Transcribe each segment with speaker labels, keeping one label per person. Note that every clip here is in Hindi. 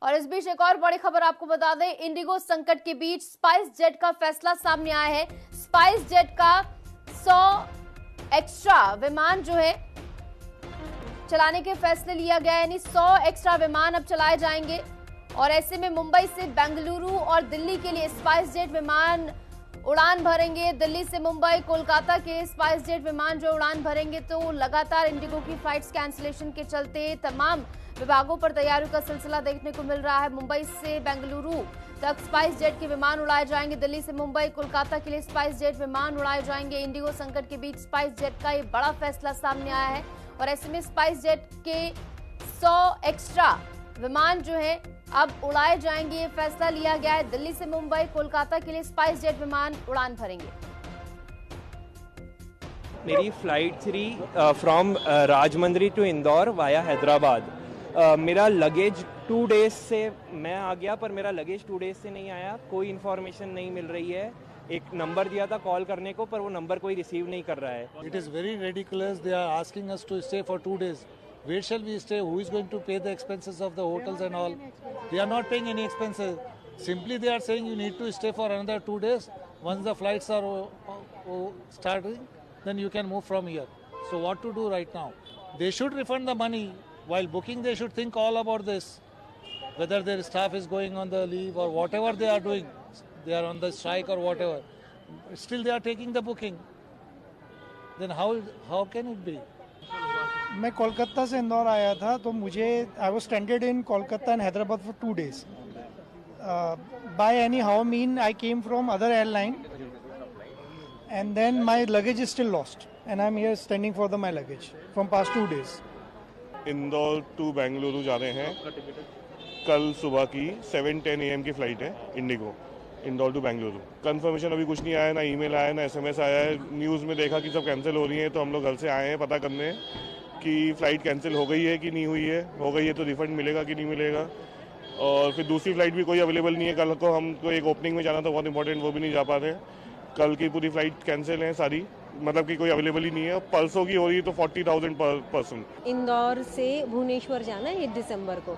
Speaker 1: और इस बीच एक और बड़ी खबर आपको बता दें, इंडिगो संकट के बीच स्पाइस जेट का फैसला सामने आया है। स्पाइस जेट का 100 एक्स्ट्रा विमान जो है चलाने के फैसले लिया गया है, यानी 100 एक्स्ट्रा विमान अब चलाए जाएंगे। और ऐसे में मुंबई से बेंगलुरु और दिल्ली के लिए स्पाइस जेट विमान उड़ान भरेंगे। दिल्ली से मुंबई, कोलकाता के स्पाइस जेट विमान जो उड़ान भरेंगे। तो लगातार इंडिगो की फ्लाइट्स कैंसिलेशन के चलते तमाम विभागों पर तैयारियों का सिलसिला देखने को मिल रहा है। मुंबई से बेंगलुरु तक स्पाइस जेट के विमान उड़ाए जाएंगे। दिल्ली से मुंबई, कोलकाता के लिए स्पाइस जेट विमान उड़ाए जाएंगे। इंडिगो संकट के बीच स्पाइस जेट का ये बड़ा फैसला सामने आया है और ऐसे में स्पाइस जेट के 100 एक्स्ट्रा विमान जो है अब उड़ाए जाएंगे। ये फैसला लिया गया है। दिल्ली से मुंबई, कोलकाता के लिए स्पाइस जेट विमान उड़ान भरेंगे।
Speaker 2: मेरी फ्लाइट थी from Rajahmundry to Indore via Hyderabad. मेरा लगेज 2 डेज से मैं आ गया, पर मेरा लगेज 2 डेज से नहीं आया। कोई इन्फॉर्मेशन नहीं मिल रही है। एक नंबर दिया था कॉल करने को, पर वो नंबर कोई रिसीव नहीं कर रहा है।
Speaker 3: It is very ridiculous. They are asking us to stay for 2 days. Where shall we stay? Who is going to pay the expenses of the hotels and all? They are not paying any expenses. Simply they are saying you need to stay for another 2 days. Once the flights are starting, then you can move from here. So what to do right now? They should refund the money. While booking, they should think all about this. Whether their staff is going on the leave or whatever they are doing, they are on the strike or whatever. Still they are taking the booking. Then how can it be?
Speaker 4: मैं कोलकाता से इंदौर आया था, तो मुझे I was standard in Kolkata and Hyderabad for 2 days. By any how mean I came from other airline and then my luggage is still lost and I am here standing for the my luggage from past 2 days.
Speaker 5: Indore to Bengaluru जा रहे हैं। कल सुबह की 7:10 AM की फ़्लाइट है इंडिगो, इंदौर टू बेंगलुरु। कंफर्मेशन अभी कुछ नहीं आया, ना ईमेल आया, ना SMS आया है। न्यूज़ में देखा कि सब कैंसिल हो रही है, तो हम लोग घर से आए हैं पता करने कि फ़्लाइट कैंसिल हो गई है कि नहीं हुई है। हो गई है तो रिफ़ंड मिलेगा कि नहीं मिलेगा। और फिर दूसरी फ़्लाइट भी कोई अवेलेबल नहीं है। कल को हमको एक ओपनिंग में जाना था बहुत इंपॉर्टेंट, वो भी नहीं जा पा रहे। कल की पूरी फ़्लाइट कैंसिल है सारी, मतलब कि कोई अवेलेबल ही नहीं है। परसों की हो रही है तो 40,000 पर पर्सन।
Speaker 6: इंदौर से भुवनेश्वर जाना है 1 दिसंबर को,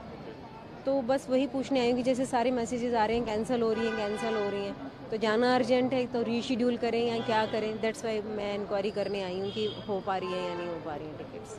Speaker 6: तो बस वही पूछने आई हूँ कि जैसे सारे मैसेजेस आ रहे हैं कैंसिल हो रही हैं, तो जाना अर्जेंट है, तो रीशेड्यूल करें या क्या करें। दैट्स वाई मैं इंक्वायरी करने आई हूँ कि हो पा रही है या नहीं हो पा रही है टिकट्स।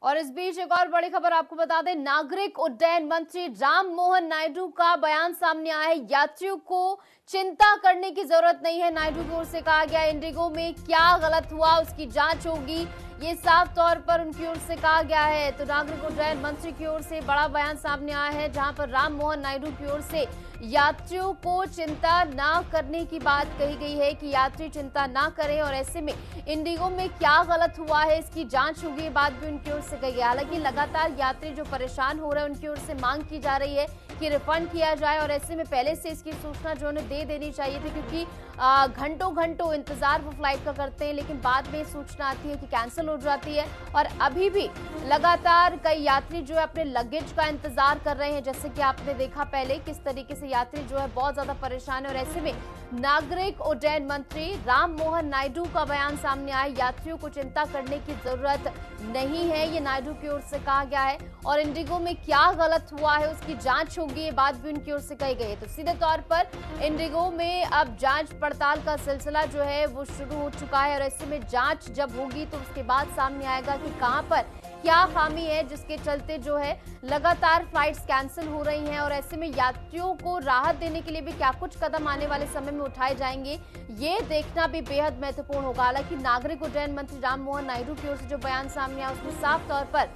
Speaker 1: और इस बीच एक और बड़ी खबर आपको बता दें, नागरिक उड्डयन मंत्री राम मोहन नायडू का बयान सामने आया है। यात्रियों को चिंता करने की जरूरत नहीं है, नायडू की ओर से कहा गया। इंडिगो में क्या गलत हुआ उसकी जांच होगी, ये साफ तौर पर उनकी ओर से कहा गया है। तो नागरिक उड्डयन मंत्री की ओर से बड़ा बयान सामने आया है, जहां पर राम मोहन नायडू की ओर से यात्रियों को चिंता ना करने की बात कही गई है कि यात्री चिंता ना करें। और ऐसे में इंडिगो में क्या गलत हुआ है इसकी जांच होगी, ये बात भी उनकी ओर से कही है। हालांकि लगातार यात्री जो परेशान हो रहे हैं उनकी ओर से मांग की जा रही है कि रिफंड किया जाए। और ऐसे में पहले से इसकी सूचना जो उन्हें दे देनी चाहिए थी, क्योंकि घंटों इंतजार वो फ्लाइट का करते हैं, लेकिन बाद में सूचना आती है कि कैंसिल हो जाती है। और अभी भी लगातार कई यात्री जो है अपने लगेज का इंतजार कर रहे हैं, जैसे कि आपने देखा पहले किस तरीके से यात्री जो है बहुत ज्यादा परेशान है। और ऐसे में नागरिक उड्डयन मंत्री राम मोहन नायडू का बयान सामने आया, यात्रियों को चिंता करने की जरूरत नहीं है, ये नायडू की ओर से कहा गया है। और इंडिगो में क्या गलत हुआ है उसकी जांच होगी, ये बात भी उनकी ओर से कही गई है। तो सीधे तौर पर इंडिगो में अब जांच पड़ताल का सिलसिला जो है वो शुरू हो चुका है। और ऐसे में जांच जब होगी तो उसके बाद सामने आएगा कि कहां पर क्या खामी है जिसके चलते जो है लगातार फ्लाइट्स कैंसिल हो रही हैं। और ऐसे में यात्रियों को राहत देने के लिए भी क्या कुछ कदम आने वाले समय में उठाए जाएंगे, ये देखना भी बेहद महत्वपूर्ण होगा। हालांकि नागरिक उड्डयन मंत्री राम मोहन नायडू की ओर से जो बयान सामने आया उसमें साफ तौर पर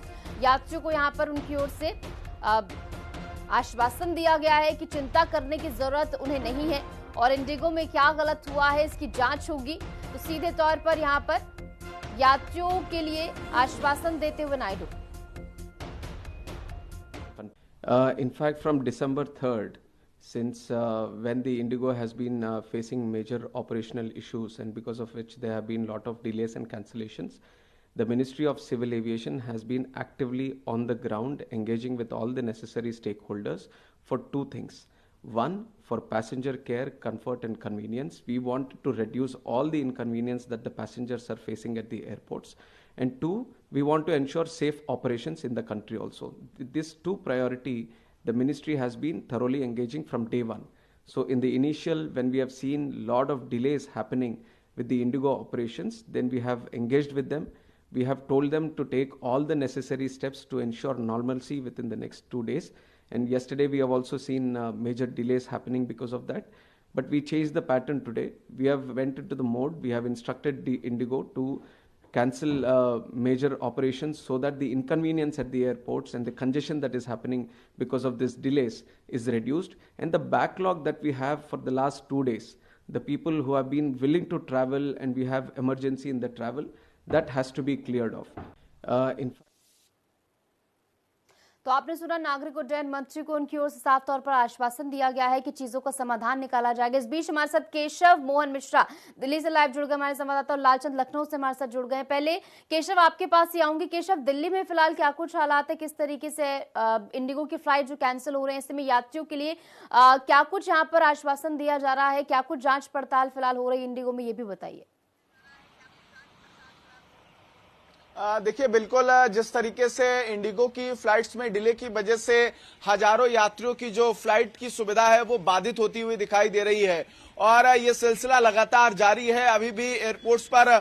Speaker 1: यात्रियों को यहाँ पर उनकी ओर से आश्वासन दिया गया है कि चिंता करने की जरूरत उन्हें नहीं है और इंडिगो में क्या गलत हुआ है इसकी जांच होगी। तो सीधे तौर पर यहाँ पर यात्रियों के लिए आश्वासन देते हुए Naidu,
Speaker 7: in fact from December 3rd, since when the Indigo has been facing major operational issues and because of which there have been lot of delays and cancellations, the Ministry of Civil Aviation has been actively on the ground engaging with all the necessary stakeholders for two things. One, for passenger care, comfort and convenience. We want to reduce all the inconvenience that the passengers are facing at the airports. And two, we want to ensure safe operations in the country also. This two priority, the ministry has been thoroughly engaging from day one. So in the initial, when we have seen lot of delays happening with the Indigo operations, then we have engaged with them. We have told them to take all the necessary steps to ensure normalcy within the next 2 days. And yesterday we have also seen major delays happening because of that. But we changed the pattern today. We have went into the mode. We have instructed the Indigo to cancel major operations so that the inconvenience at the airports and the congestion that is happening because of these delays is reduced. And the backlog that we have for the last 2 days, the people who have been willing to travel and we have emergency in the travel, that has to be cleared off.
Speaker 1: तो आपने सुना नागरिक उड्डयन मंत्री को उनकी ओर से साफ तौर पर आश्वासन दिया गया है कि चीजों का समाधान निकाला जाएगा। इस बीच हमारे साथ केशव मोहन मिश्रा दिल्ली से लाइव जुड़ गए, हमारे संवाददाता, और लालचंद लखनऊ से हमारे साथ जुड़ गए। पहले केशव आपके पास ही आऊंगी। केशव, दिल्ली में फिलहाल क्या कुछ हालात है, किस तरीके से इंडिगो की फ्लाइट जो कैंसिल हो रहे हैं, इसमें यात्रियों के लिए क्या कुछ यहाँ पर आश्वासन दिया जा रहा है, क्या कुछ जांच पड़ताल फिलहाल हो रही है इंडिगो में, ये भी बताइए।
Speaker 8: देखिए, बिल्कुल जिस तरीके से इंडिगो की फ्लाइट्स में डिले की वजह से हजारों यात्रियों की जो फ्लाइट की सुविधा है वो बाधित होती हुई दिखाई दे रही है और ये सिलसिला लगातार जारी है। अभी भी एयरपोर्ट्स पर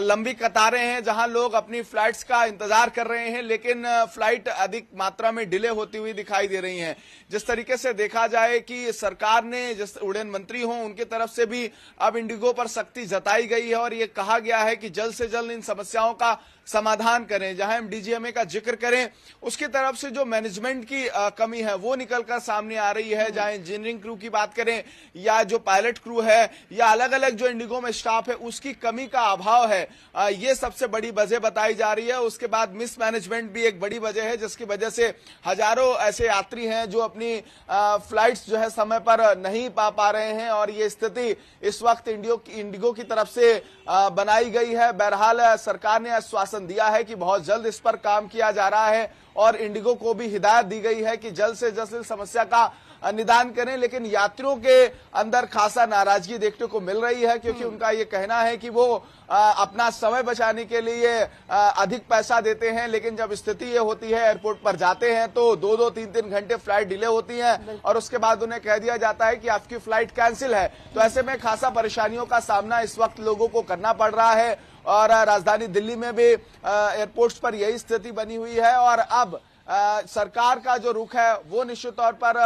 Speaker 8: लंबी कतारें हैं जहां लोग अपनी फ्लाइट्स का इंतजार कर रहे हैं, लेकिन फ्लाइट अधिक मात्रा में डिले होती हुई दिखाई दे रही हैं। जिस तरीके से देखा जाए कि सरकार ने, जिस उड़ान मंत्री हों उनकी तरफ से भी अब इंडिगो पर सख्ती जताई गई है और ये कहा गया है कि जल्द से जल्द इन समस्याओं का समाधान करें। जहां हम डीजीएमए का जिक्र करें, उसकी तरफ से जो मैनेजमेंट की कमी है वो निकलकर सामने आ रही है। जहां इंजीनियरिंग क्रू की बात करें या जो पायलट क्रू है या अलग अलग जो इंडिगो में स्टाफ है, उसकी कमी का अभाव है, ये सबसे बड़ी वजह बताई जा रही है। उसके बाद मिसमैनेजमेंट भी एक बड़ी वजह है, जिसकी वजह से हजारों ऐसे यात्री हैं जो अपनी फ्लाइट्स जो है समय पर नहीं पा रहे हैं और ये स्थिति इस वक्त इंडिगो की तरफ से बनाई गई है। बहरहाल सरकार ने आश्वासन दिया है कि बहुत जल्द इस पर काम किया जा रहा है और इंडिगो को भी हिदायत दी गई है कि जल्द से जल्द इस समस्या का निदान करें। लेकिन यात्रियों के अंदर खासा नाराजगी देखने को मिल रही है, क्योंकि उनका ये कहना है कि वो अपना समय बचाने के लिए अधिक पैसा देते हैं, लेकिन जब स्थिति ये होती है एयरपोर्ट पर जाते हैं तो 2-2, 3-3 घंटे फ्लाइट डिले होती है और उसके बाद उन्हें कह दिया जाता है कि आपकी फ्लाइट कैंसिल है। तो ऐसे में खासा परेशानियों का सामना इस वक्त लोगों को करना पड़ रहा है और राजधानी दिल्ली में भी एयरपोर्ट्स पर यही स्थिति बनी हुई है। और अब सरकार का जो रुख है वो निश्चित तौर पर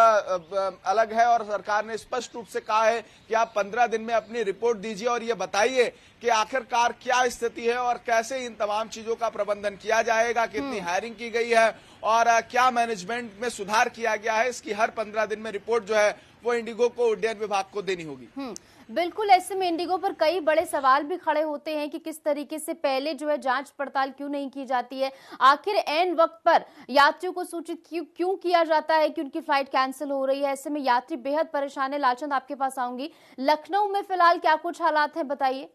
Speaker 8: अलग है और सरकार ने स्पष्ट रूप से कहा है कि आप 15 दिन में अपनी रिपोर्ट दीजिए और ये बताइए कि आखिरकार क्या स्थिति है और कैसे इन तमाम चीजों का प्रबंधन किया जाएगा, कितनी हायरिंग की गई है और क्या मैनेजमेंट में सुधार किया गया है। इसकी हर 15 दिन में रिपोर्ट जो है वो इंडिगो को उड्डयन विभाग को देनी होगी।
Speaker 1: बिल्कुल, ऐसे में इंडिगो पर कई बड़े सवाल भी खड़े होते हैं कि किस तरीके से पहले जो है जांच पड़ताल क्यों नहीं की जाती है, आखिर ऐन वक्त पर यात्रियों को सूचित क्यों किया जाता है कि उनकी फ्लाइट कैंसिल हो रही है। ऐसे में यात्री बेहद परेशान है। लालचंद, आपके पास आऊंगी। लखनऊ में फिलहाल क्या कुछ हालात हैं, बताइए।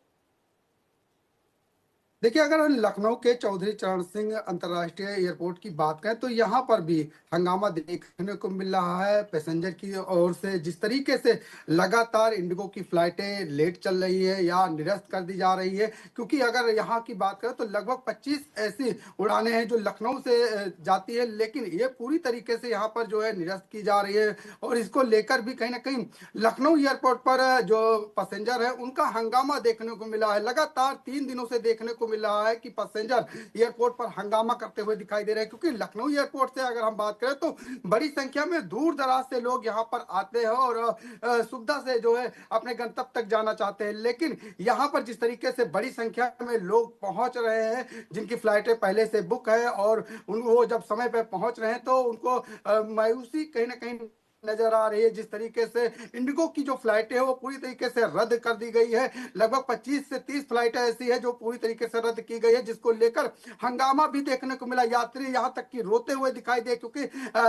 Speaker 9: देखिए, अगर लखनऊ के चौधरी चरण सिंह अंतर्राष्ट्रीय एयरपोर्ट की बात करें तो यहाँ पर भी हंगामा देखने को मिल रहा है पैसेंजर की ओर से। जिस तरीके से लगातार इंडिगो की फ्लाइटें लेट चल रही है या निरस्त कर दी जा रही है, क्योंकि अगर यहाँ की बात करें तो लगभग 25 ऐसी उड़ानें हैं जो लखनऊ से जाती है, लेकिन ये पूरी तरीके से यहाँ पर जो है निरस्त की जा रही है और इसको लेकर भी कहीं ना कहीं लखनऊ एयरपोर्ट पर जो पैसेंजर है उनका हंगामा देखने को मिला है। लगातार 3 दिनों से देखने को मिल रहा है कि पैसेंजर एयरपोर्ट पर हंगामा करते हुए दिखाई दे रहे हैं, क्योंकि लखनऊ एयरपोर्ट से अगर हम बात करें तो बड़ी संख्या में दूर दराज से लोग यहां पर आते हैं और सुविधा से जो है अपने गंतव्य तक जाना चाहते हैं। लेकिन यहां पर जिस तरीके से बड़ी संख्या में लोग पहुंच रहे हैं जिनकी फ्लाइटें पहले से बुक है और उनको जब समय पर पहुंच रहे हैं तो उनको मायूसी कहीं ना कहीं नजर आ रही है। जिस तरीके से इंडिगो की जो फ्लाइटें है वो पूरी तरीके से रद्द कर दी गई है। लगभग 25 से 30 फ्लाइटें ऐसी है जो पूरी तरीके से रद्द की गई है, जिसको लेकर हंगामा भी देखने को मिला। यात्री यहां तक कि रोते हुए दिखाई दे, क्योंकि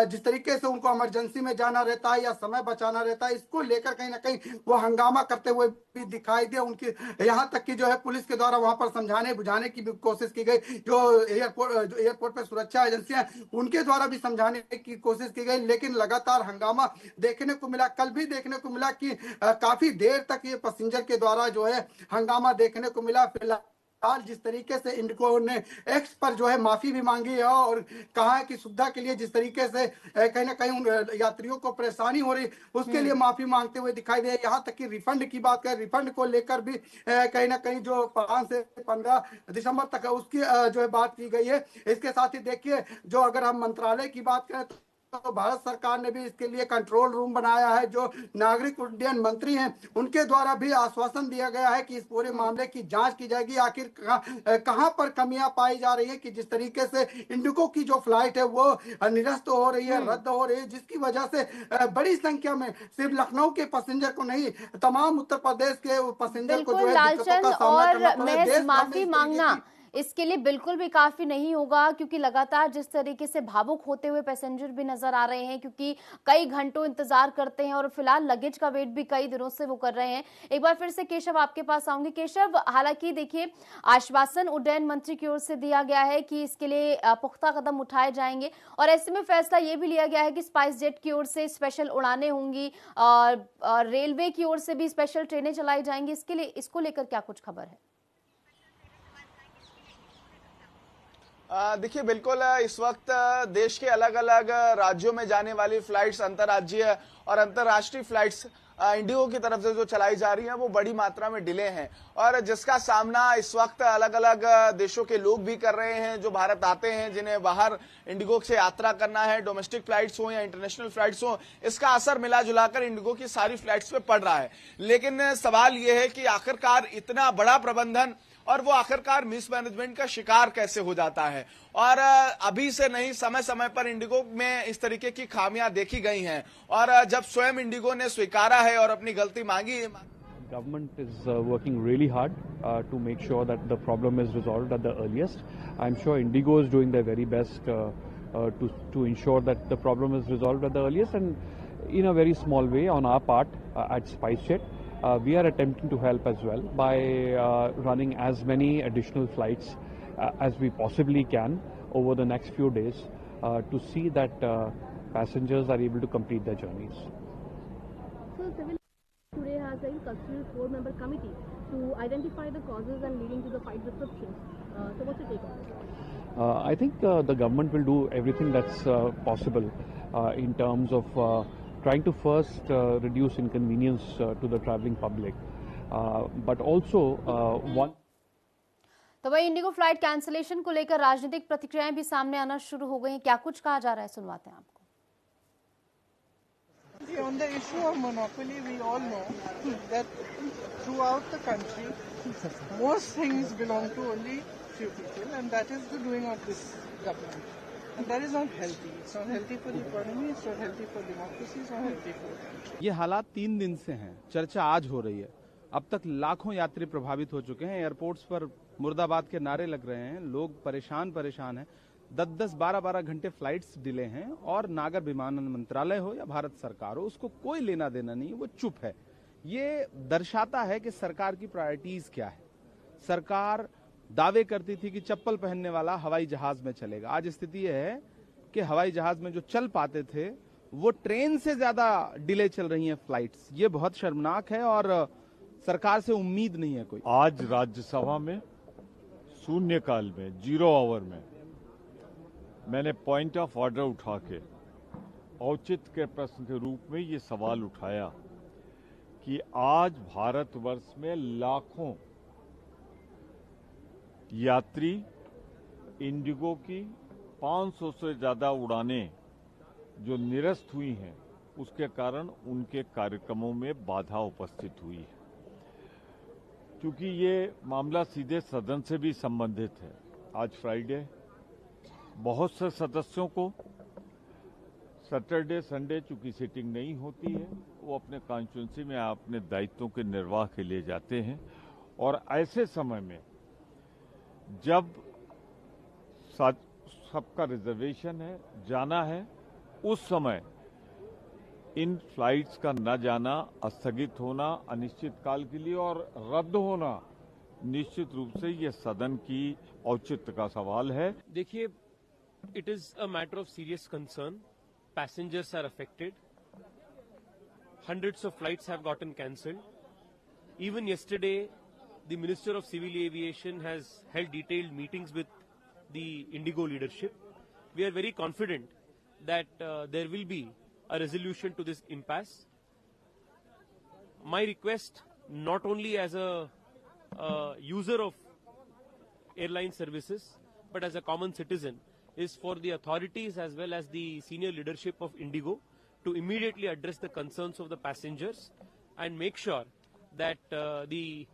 Speaker 9: जिस तरीके से उनको इमरजेंसी में जाना रहता है या समय बचाना रहता है, इसको लेकर कहीं ना कहीं वो हंगामा करते हुए भी दिखाई दे। उनकी यहाँ तक कि जो है पुलिस के द्वारा वहां पर समझाने बुझाने की भी कोशिश की गई। जो एयरपोर्ट पर सुरक्षा एजेंसियां उनके द्वारा भी समझाने की कोशिश की गई, लेकिन लगातार हंगामा देखने को मिला। कल भी देखने को मिला कि काफी देर तक ये पैसेंजर के द्वारा जो है हंगामा देखने को मिला। फिलहाल फिलहाल जिस तरीके से इंडिगो ने एक्स पर जो है माफी भी मांगी है और कहा है कि सुविधा के लिए जिस तरीके से कहीं ना कहीं उन यात्रियों को परेशानी हो रही उसके लिए माफी मांगते हुए दिखाई दे। यहाँ तक कि रिफंड की बात करें, रिफंड को लेकर भी कहीं ना कहीं जो 5 से 15 दिसंबर तक है उसकी जो है बात की गई है। इसके साथ ही देखिए जो अगर हम मंत्रालय की बात करें तो भारत सरकार ने भी इसके लिए कंट्रोल रूम बनाया है। जो नागरिक उड्डयन मंत्री हैं उनके द्वारा भी आश्वासन दिया गया है कि इस पूरे मामले की जांच की जाएगी, आखिर कहां पर कमियां पाई जा रही है कि जिस तरीके से इंडिगो की जो फ्लाइट है वो निरस्त हो रही है, रद्द हो रही है, जिसकी वजह से बड़ी संख्या में सिर्फ लखनऊ के पैसेंजर को नहीं तमाम उत्तर प्रदेश के पैसेंजर को जो है दिक्कतों का सामना करना पड़ा है।
Speaker 1: महज माफी मांगना इसके लिए बिल्कुल भी काफी नहीं होगा, क्योंकि लगातार जिस तरीके से भावुक होते हुए पैसेंजर भी नजर आ रहे हैं, क्योंकि कई घंटों इंतजार करते हैं और फिलहाल लगेज का वेट भी कई दिनों से वो कर रहे हैं। एक बार फिर से केशव आपके पास आऊंगी। केशव, हालांकि देखिए आश्वासन उड्डयन मंत्री की ओर से दिया गया है कि इसके लिए पुख्ता कदम उठाए जाएंगे और ऐसे में फैसला ये भी लिया गया है कि स्पाइस जेट की ओर से स्पेशल उड़ानें होंगी और रेलवे की ओर से भी स्पेशल ट्रेनें चलाई जाएंगी। इसके लिए इसको लेकर क्या कुछ खबर है?
Speaker 8: देखिए बिल्कुल इस वक्त देश के अलग अलग राज्यों में जाने वाली फ्लाइट्स, अंतर्राज्यीय और अंतर्राष्ट्रीय फ्लाइट्स इंडिगो की तरफ से जो चलाई जा रही हैं वो बड़ी मात्रा में डिले हैं और जिसका सामना इस वक्त अलग अलग देशों के लोग भी कर रहे हैं जो भारत आते हैं, जिन्हें बाहर इंडिगो से यात्रा करना है, डोमेस्टिक फ्लाइट्स हो या इंटरनेशनल फ्लाइट्स हो। इसका असर मिला जुलाकर इंडिगो की सारी फ्लाइट्स पे पड़ रहा है। लेकिन सवाल यह है कि आखिरकार इतना बड़ा प्रबंधन और वो आखिरकार मिसमैनेजमेंट का शिकार कैसे हो जाता है। और अभी से नहीं, समय समय पर इंडिगो में इस तरीके की खामियां देखी गई हैं और जब स्वयं इंडिगो ने स्वीकारा है और अपनी गलती मांगी है।
Speaker 10: Government is working really hard to make sure that the problem is resolved at the earliest. I'm sure Indigo is doing their very best to ensure that the problem is resolved at the earliest, and in a very small way on our part at SpiceJet. We are attempting to help as well by running as many additional flights as we possibly can over the next few days to see that passengers are able to complete their journeys.
Speaker 11: So, Civil today has a constituted 4-member committee to identify the causes and leading to the flight disruptions. So, what's your take on this?
Speaker 10: I think the government will do everything that's possible in terms of trying to first reduce inconvenience to the traveling public, but also one.
Speaker 1: तो वही इंडिगो फ्लाइट कैंसिलेशन को लेकर राजनीतिक प्रतिक्रियाएं भी सामने आना शुरू हो गई हैं। क्या कुछ कहा जा रहा है, सुनवाते हैं आपको।
Speaker 12: On the issue of monopoly, we all know that throughout the country, most things belong to only few people, and that is the doing of this government. And that is not healthy. It's not healthy for the economy. It's not healthy for democracy. It's not healthy for the country.
Speaker 13: ये हालात 3 दिन से हैं, चर्चा आज हो रही है। अब तक लाखों यात्री प्रभावित हो चुके हैं। एयरपोर्ट्स पर मुर्दाबाद के नारे लग रहे हैं, लोग परेशान हैं। 10-10, 12-12 घंटे फ्लाइट्स डिले हैं और नागर विमानन मंत्रालय हो या भारत सरकार हो, उसको कोई लेना देना नहीं है, वो चुप है। ये दर्शाता है कि सरकार की प्रायोरिटीज क्या है। सरकार दावे करती थी कि चप्पल पहनने वाला हवाई जहाज में चलेगा। आज स्थिति यह है कि हवाई जहाज में जो चल पाते थे वो ट्रेन से ज्यादा डिले चल रही हैं फ्लाइट्स। ये बहुत शर्मनाक है और सरकार से उम्मीद नहीं है कोई।
Speaker 14: आज राज्यसभा में शून्यकाल में 0 आवर में मैंने पॉइंट ऑफ ऑर्डर उठा के औचित्य के प्रश्न के रूप में ये सवाल उठाया कि आज भारतवर्ष में लाखों यात्री इंडिगो की 500 से ज्यादा उड़ानें जो निरस्त हुई हैं, उसके कारण उनके कार्यक्रमों में बाधा उपस्थित हुई है। क्योंकि ये मामला सीधे सदन से भी संबंधित है। आज फ्राइडे, बहुत से सदस्यों को सैटरडे संडे चूंकि सिटिंग नहीं होती है, वो अपने कॉन्स्टिट्यूंसी में अपने दायित्वों के निर्वाह के लिए जाते हैं और ऐसे समय में जब सबका रिजर्वेशन है, जाना है, उस समय इन फ्लाइट्स का न जाना, स्थगित होना अनिश्चित काल के लिए और रद्द होना निश्चित रूप से ये सदन की औचित्य का सवाल है।
Speaker 15: देखिए, it is a matter of serious concern. Passengers are affected. Hundreds of flights have gotten cancelled. Even yesterday, the Minister of Civil Aviation has held detailed meetings with the Indigo leadership. We are very confident that there will be a resolution to this impasse. My request, not only as a user of airline services, but as a common citizen, is for the authorities as well as the senior leadership of Indigo to immediately address the concerns of the passengers and make sure that the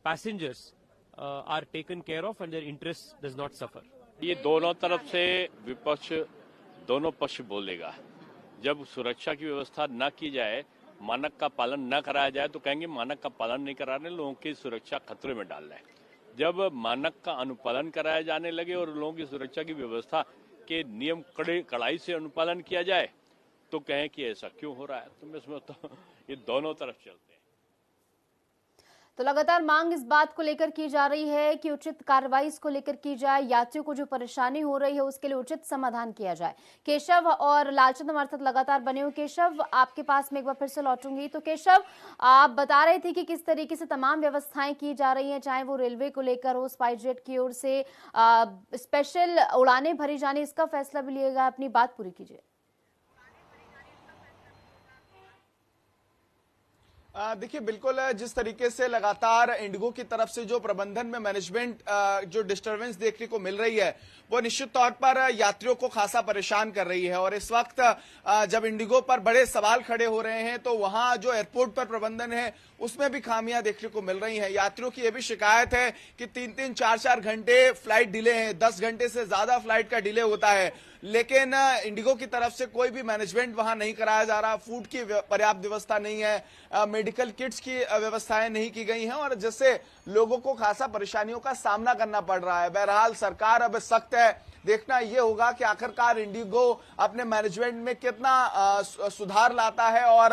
Speaker 15: passengers are taken care of and their interests does not suffer.
Speaker 16: ये दोनों तरफ से विपक्ष दोनों पक्ष बोलेगा। जब सुरक्षा की व्यवस्था न की जाए, मानक का पालन न कराया जाए तो कहेंगे मानक का पालन नहीं कराने, लोगों की सुरक्षा खतरे में डाल रहे हैं। जब मानक का अनुपालन कराया जाने लगे और लोगों की सुरक्षा की व्यवस्था के नियम कड़ाई से अनुपालन किया जाए तो कहें कि ऐसा क्यों हो रहा है। तो मैं समझता हूं ये दोनों तरफ चलते हैं।
Speaker 1: तो लगातार मांग इस बात को लेकर की जा रही है कि उचित कार्रवाई इसको लेकर की जाए, यात्रियों को जो परेशानी हो रही है उसके लिए उचित समाधान किया जाए। केशव और लालचंद हमारे साथ लगातार बने हुए। केशव, आपके पास में एक बार फिर से लौटूंगी। तो केशव, आप बता रहे थे कि किस तरीके से तमाम व्यवस्थाएं की जा रही हैं, चाहे वो रेलवे को लेकर हो, स्पाइसजेट की ओर से स्पेशल उड़ानें भरी जाने, इसका फैसला भी लिया गया। अपनी बात पूरी कीजिए।
Speaker 8: देखिए, बिल्कुल जिस तरीके से लगातार इंडिगो की तरफ से जो प्रबंधन में मैनेजमेंट जो डिस्टरबेंस देखने को मिल रही है वो निश्चित तौर पर यात्रियों को खासा परेशान कर रही है। और इस वक्त जब इंडिगो पर बड़े सवाल खड़े हो रहे हैं तो वहां जो एयरपोर्ट पर प्रबंधन है उसमें भी खामियां देखने को मिल रही हैं। यात्रियों की यह भी शिकायत है कि 3-3, 4-4 घंटे फ्लाइट डिले हैं, 10 घंटे से ज्यादा फ्लाइट का डिले होता है, लेकिन इंडिगो की तरफ से कोई भी मैनेजमेंट वहां नहीं कराया जा रहा। फूड की पर्याप्त व्यवस्था नहीं है, मेडिकल किट्स की व्यवस्थाएं नहीं की गई हैं और जिससे लोगों को खासा परेशानियों का सामना करना पड़ रहा है। बहरहाल सरकार अब सख्त है, देखना यह होगा कि आखिरकार इंडिगो अपने मैनेजमेंट में कितना सुधार लाता है। और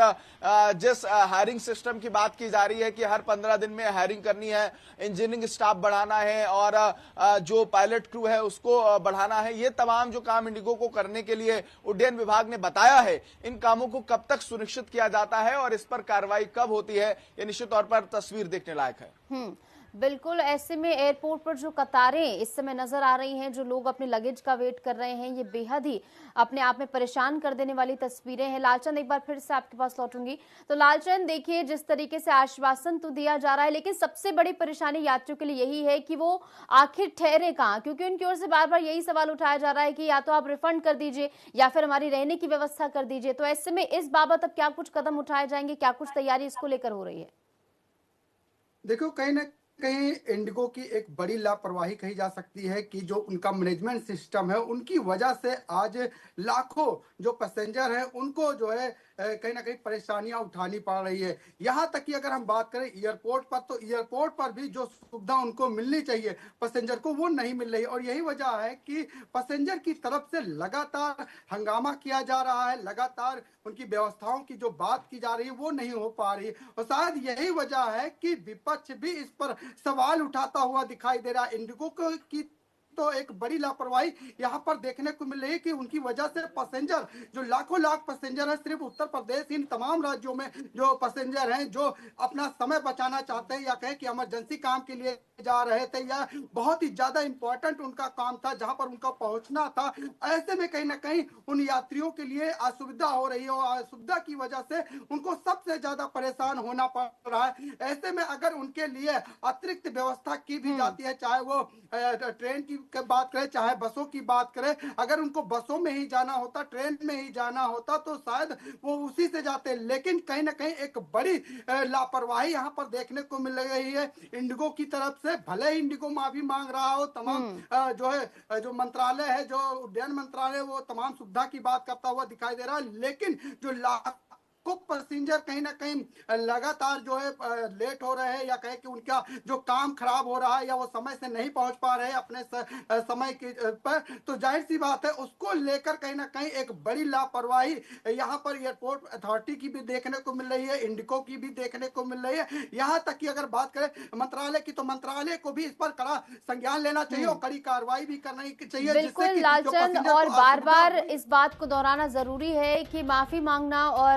Speaker 8: जिस हायरिंग सिस्टम की बात की जा रही है कि हर 15 दिन में हायरिंग करनी है, इंजीनियरिंग स्टाफ बढ़ाना है और जो पायलट क्रू है उसको बढ़ाना है, ये तमाम जो काम इंडिगो को करने के लिए उड्डयन विभाग ने बताया है, इन कामों को कब तक सुनिश्चित किया जाता है और इस पर कार्रवाई कब होती है, ये निश्चित तौर पर तस्वीर देखने लायक है।
Speaker 1: बिल्कुल, ऐसे में एयरपोर्ट पर जो कतारें इस समय नजर आ रही हैं, जो लोग अपने लगेज का वेट कर रहे हैं, ये बेहद ही अपने आप में परेशान कर देने वाली तस्वीरें हैं। लालचंद, एक बार फिर से आपके पास लौटूंगी। तो लालचंद, देखिए जिस तरीके से आश्वासन तो दिया जा रहा है, लेकिन सबसे बड़ी परेशानी यात्रियों के लिए यही है कि वो आखिर ठहरे कहाँ, क्योंकि उनकी ओर से बार बार यही सवाल उठाया जा रहा है कि या तो आप रिफंड कर दीजिए या फिर हमारी रहने की व्यवस्था कर दीजिए। तो ऐसे में इस बाबत अब क्या कुछ कदम उठाए जाएंगे, क्या कुछ तैयारी इसको लेकर हो रही है?
Speaker 9: देखो, कहीं ना कहीं इंडिगो की एक बड़ी लापरवाही कही जा सकती है कि जो उनका मैनेजमेंट सिस्टम है उनकी वजह से आज लाखों जो पैसेंजर हैं उनको जो है कहीं ना कहीं परेशानियां उठानी पड़ रही है। यहाँ तक कि अगर हम बात करें एयरपोर्ट पर, तो एयरपोर्ट पर भी जो सुविधा उनको मिलनी चाहिए पैसेंजर को वो नहीं मिल रही। और यही वजह है कि पैसेंजर की तरफ से लगातार हंगामा किया जा रहा है, लगातार उनकी व्यवस्थाओं की जो बात की जा रही है वो नहीं हो पा रही। और शायद यही वजह है कि विपक्ष भी इस पर सवाल उठाता हुआ दिखाई दे रहा है। इंडिगो की तो एक बड़ी लापरवाही यहाँ पर देखने को मिल रही है कि उनकी वजह से पैसेंजर, जो लाखों लाख पैसेंजर है सिर्फ उत्तर प्रदेश, इन तमाम राज्यों में जो पैसेंजर हैं जो अपना समय बचाना चाहते हैं या कहें कि इमरजेंसी काम के लिए जा रहे थे या बहुत ही ज्यादा इंपॉर्टेंट उनका काम था जहां पर उनका पहुंचना था, ऐसे में कहीं ना कहीं उन यात्रियों के लिए असुविधा हो रही है और असुविधा की वजह से उनको सबसे ज्यादा परेशान होना पड़ रहा है। ऐसे में अगर उनके लिए अतिरिक्त व्यवस्था की भी जाती है, चाहे वो ट्रेन की बात करें चाहे बसों की बात करें, अगर उनको बसों में ही जाना होता, ट्रेन में ही जाना होता तो शायद वो उसी से जाते। लेकिन कहीं ना कहीं एक बड़ी लापरवाही यहाँ पर देखने को मिल रही है इंडिगो की तरफ से। भले ही इंडिगो माफी मांग रहा हो, तमाम जो है जो मंत्रालय है, जो उड्डयन मंत्रालय, वो तमाम सुविधा की बात करता हुआ दिखाई दे रहा है, लेकिन जो को पैसेंजर कहीं ना कहीं लगातार जो है लेट हो रहे हैं या कहे कि उनका जो काम खराब हो रहा है या वो समय से नहीं पहुंच पा रहे हैं अपने समय के पर, तो जाहिर सी बात है उसको लेकर कहीं ना कहीं एक बड़ी लापरवाही यहाँ पर एयरपोर्ट अथॉरिटी की भी देखने को मिल रही है, इंडिगो की भी देखने को मिल रही है। यहाँ तक कि अगर बात करें मंत्रालय की, तो मंत्रालय को भी इस पर कड़ा संज्ञान लेना चाहिए और कड़ी कार्रवाई भी करनी चाहिए।
Speaker 1: बिल्कुल लालचंद, और बार बार इस बात को दोहराना जरूरी है कि माफी मांगना और